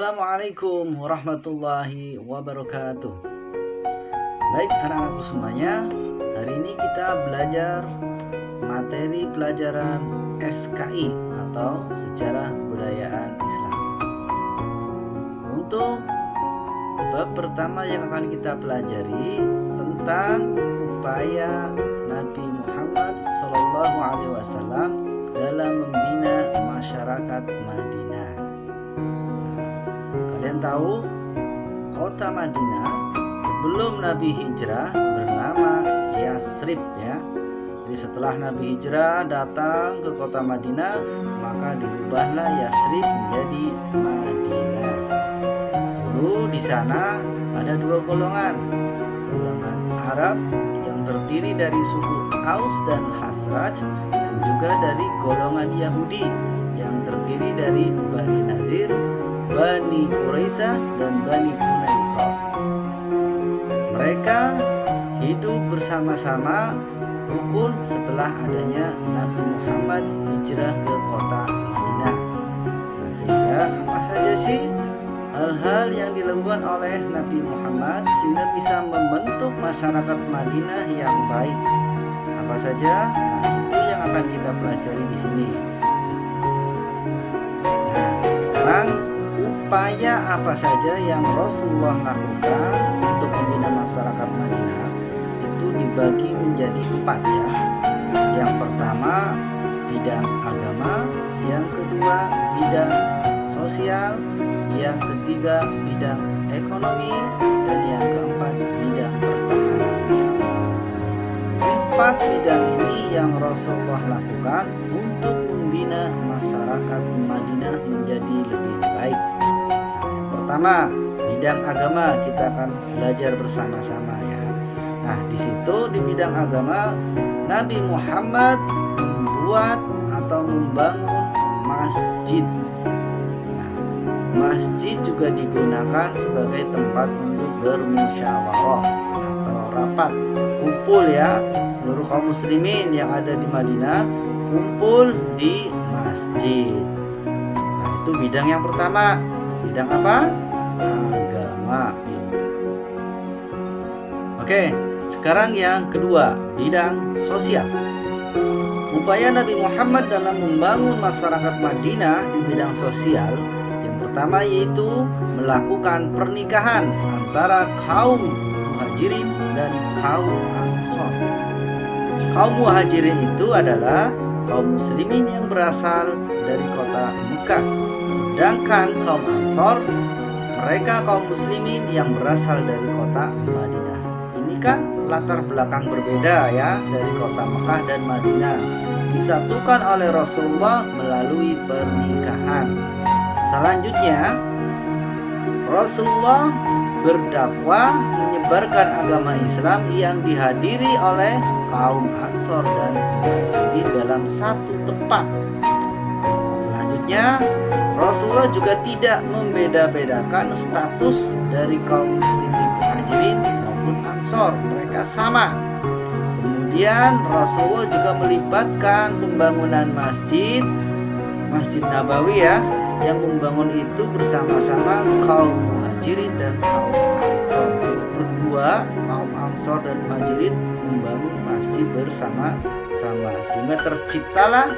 Assalamualaikum warahmatullahi wabarakatuh. Baik anak-anakku semuanya, hari ini kita belajar materi pelajaran SKI atau Sejarah Kebudayaan Islam. Untuk bab pertama yang akan kita pelajari tentang upaya Nabi Muhammad SAW dalam membina masyarakat Madinah. Kalian tahu kota Madinah sebelum Nabi hijrah bernama Yasrib ya. Jadi setelah Nabi hijrah datang ke kota Madinah, maka dirubahlah Yasrib menjadi Madinah. Dulu di sana ada dua golongan. Golongan Arab yang terdiri dari suku Aus dan Khazraj, dan juga dari golongan Yahudi yang terdiri dari Bani Nazir, Bani Quraisyah, dan Bani Quraisyah. Mereka hidup bersama-sama rukun setelah adanya Nabi Muhammad hijrah ke kota Madinah. Sehingga apa saja sih hal-hal yang dilakukan oleh Nabi Muhammad sehingga bisa membentuk masyarakat Madinah yang baik? Apa saja? Nah, itu yang akan kita pelajari di sini. Nah, sekarang upaya apa saja yang Rasulullah lakukan untuk membina masyarakat Madinah itu dibagi menjadi 4 ya. Yang pertama bidang agama, yang kedua bidang sosial, yang ketiga bidang ekonomi, dan yang keempat bidang pertahanan. 4 bidang ini yang Rasulullah lakukan untuk membina masyarakat Madinah menjadi lebih baik. Pertama, bidang agama kita akan belajar bersama-sama ya. Nah, di situ di bidang agama Nabi Muhammad membuat atau membangun masjid. Nah, masjid juga digunakan sebagai tempat untuk bermusyawarah atau rapat, kumpul ya. Seluruh kaum muslimin yang ada di Madinah kumpul di masjid. Nah, itu bidang yang pertama. Bidang apa? Agama. Oke, sekarang yang kedua, bidang sosial. Upaya Nabi Muhammad dalam membangun masyarakat Madinah di bidang sosial, yang pertama yaitu melakukan pernikahan antara kaum Muhajirin dan kaum Ansor. Kaum Muhajirin itu adalah kaum muslimin yang berasal dari kota Mekah. Sedangkan kaum Ansor, mereka kaum muslimin yang berasal dari kota Madinah. Ini kan latar belakang berbeda ya dari kota Mekah dan Madinah. Disatukan oleh Rasulullah melalui pernikahan. Selanjutnya, Rasulullah berdakwah menyebarkan agama Islam yang dihadiri oleh kaum Ansor dan Muhajirin dalam satu tempat. Selanjutnya, Rasulullah juga tidak membeda-bedakan status dari kaum muslimin Muhajirin maupun Ansor. Mereka sama. Kemudian Rasulullah juga melibatkan pembangunan masjid Nabawi ya, yang membangun itu bersama-sama kaum Muhajirin dan kaum Ansor. Berdua kaum Ansor dan Muhajirin membangun masjid bersama-sama sehingga terciptalah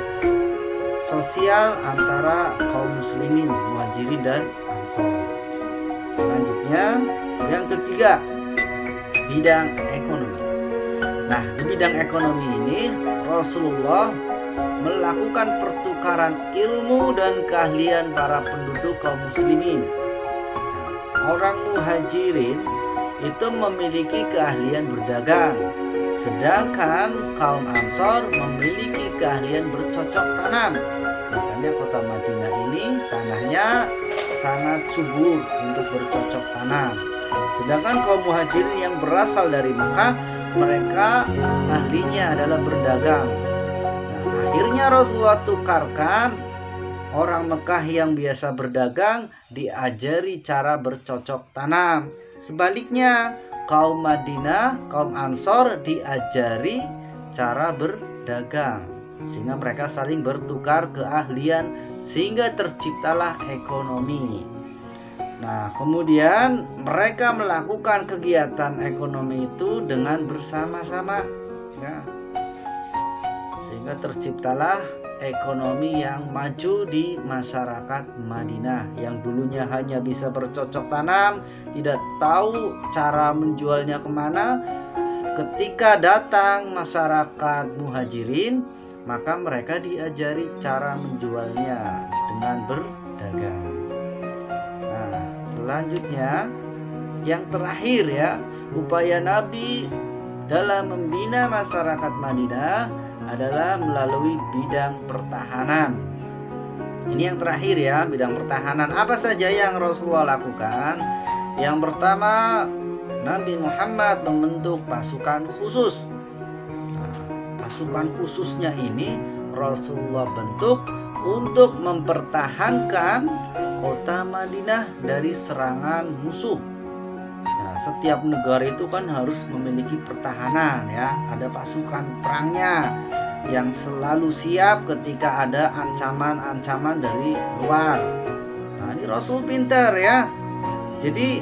sosial antara kaum muslimin Muhajirin dan Ansor. Selanjutnya yang ketiga, bidang ekonomi. Nah, di bidang ekonomi ini Rasulullah melakukan pertukaran ilmu dan keahlian para penduduk kaum muslimin. Orang Muhajirin itu memiliki keahlian berdagang, sedangkan kaum Ansor memiliki keahlian bercocok tanam. Makanya kota Madinah ini tanahnya sangat subur untuk bercocok tanam. Sedangkan kaum Muhajirin yang berasal dari Mekah, mereka ahlinya adalah berdagang. Nah, akhirnya Rasulullah tukarkan orang Mekah yang biasa berdagang diajari cara bercocok tanam. Sebaliknya, kaum Madinah, kaum Ansor diajari cara berdagang. Sehingga mereka saling bertukar keahlian sehingga terciptalah ekonomi. Nah, kemudian mereka melakukan kegiatan ekonomi itu dengan bersama-sama, ya. Sehingga terciptalah ekonomi yang maju di masyarakat Madinah yang dulunya hanya bisa bercocok tanam, tidak tahu cara menjualnya kemana. Ketika datang masyarakat muhajirin, maka mereka diajari cara menjualnya dengan berdagang. Nah, selanjutnya yang terakhir ya, upaya Nabi dalam membina masyarakat Madinah adalah melalui bidang pertahanan. Ini yang terakhir ya, bidang pertahanan. Apa saja yang Rasulullah lakukan? Yang pertama, Nabi Muhammad membentuk pasukan khusus. Nah, pasukan khususnya ini Rasulullah bentuk untuk mempertahankan kota Madinah dari serangan musuh. Nah, setiap negara itu kan harus memiliki pertahanan ya, ada pasukan perangnya yang selalu siap ketika ada ancaman-ancaman dari luar. Nah, ini Rasul pintar ya. Jadi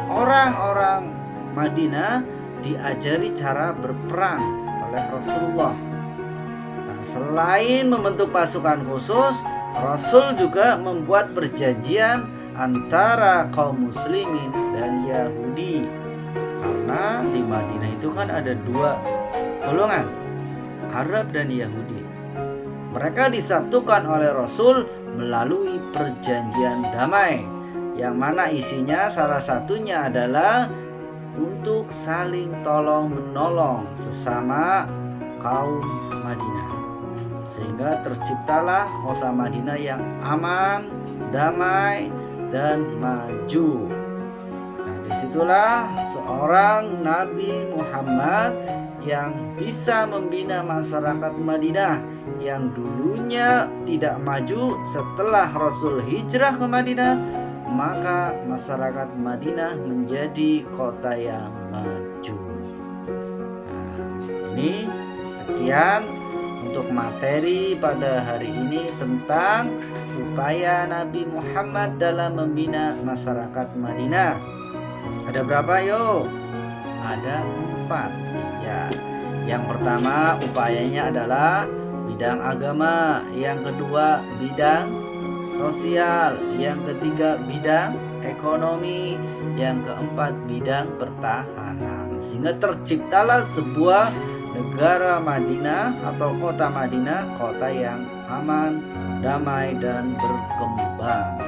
orang-orang Madinah diajari cara berperang oleh Rasulullah. Nah, selain membentuk pasukan khusus, Rasul juga membuat perjanjian antara kaum muslimin dan Yahudi. Karena di Madinah itu kan ada dua golongan, Arab dan Yahudi. Mereka disatukan oleh Rasul melalui perjanjian damai, yang mana isinya salah satunya adalah untuk saling tolong menolong sesama kaum Madinah. Sehingga terciptalah kota Madinah yang aman, damai, dan maju. Nah, disitulah seorang Nabi Muhammad yang bisa membina masyarakat Madinah yang dulunya tidak maju. Setelah Rasul hijrah ke Madinah, maka masyarakat Madinah menjadi kota yang maju. Nah, ini sekian untuk materi pada hari ini tentang upaya Nabi Muhammad dalam membina masyarakat Madinah. Ada berapa yuk? Ada 4 ya. Yang pertama upayanya adalah bidang agama, yang kedua bidang sosial, yang ketiga bidang ekonomi, yang keempat bidang pertahanan. Sehingga terciptalah sebuah negara Madinah atau kota Madinah, kota yang aman, damai, dan berkembang.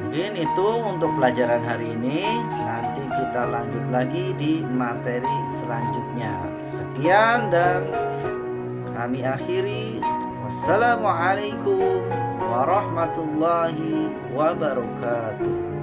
Mungkin itu untuk pelajaran hari ini. Nanti kita lanjut lagi di materi selanjutnya. Sekian dan kami akhiri. Wassalamualaikum warahmatullahi wabarakatuh.